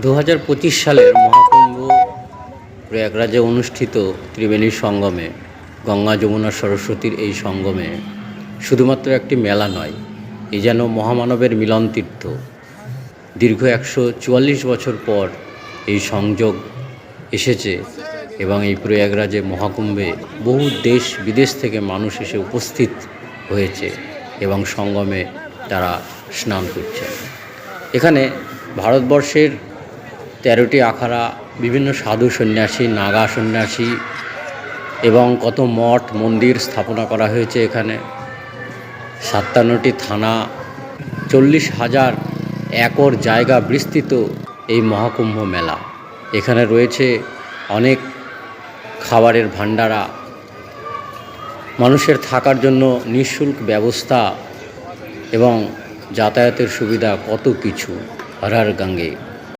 2025 সালের মহাকুম্ভ প্রয়াগরাজে অনুষ্ঠিত ত্রিবেণী সঙ্গমে, গঙ্গা যমুনা সরস্বতীর এই সঙ্গমে শুধুমাত্র একটি মেলা নয়, এ যেন মহামানবের মিলন তীর্থ। দীর্ঘ 144 বছর পর এই সংযোগ এসেছে এবং এই প্রয়াগরাজে মহাকুম্ভে বহু দেশ বিদেশ থেকে মানুষ এসে উপস্থিত হয়েছে এবং সঙ্গমে তারা স্নান করছে। এখানে ভারতবর্ষের 13টি আখাড়া, বিভিন্ন সাধু সন্ন্যাসী, নাগা সন্ন্যাসী এবং কত মঠ মন্দির স্থাপনা করা হয়েছে। এখানে 57টি থানা, 40,000 একর জায়গা বিস্তৃত এই মহাকুম্ভ মেলা। এখানে রয়েছে অনেক খাবারের ভাণ্ডারা, মানুষের থাকার জন্য নিঃশুল্ক ব্যবস্থা এবং যাতায়াতের সুবিধা, কত কিছু। হর হর গঙ্গে।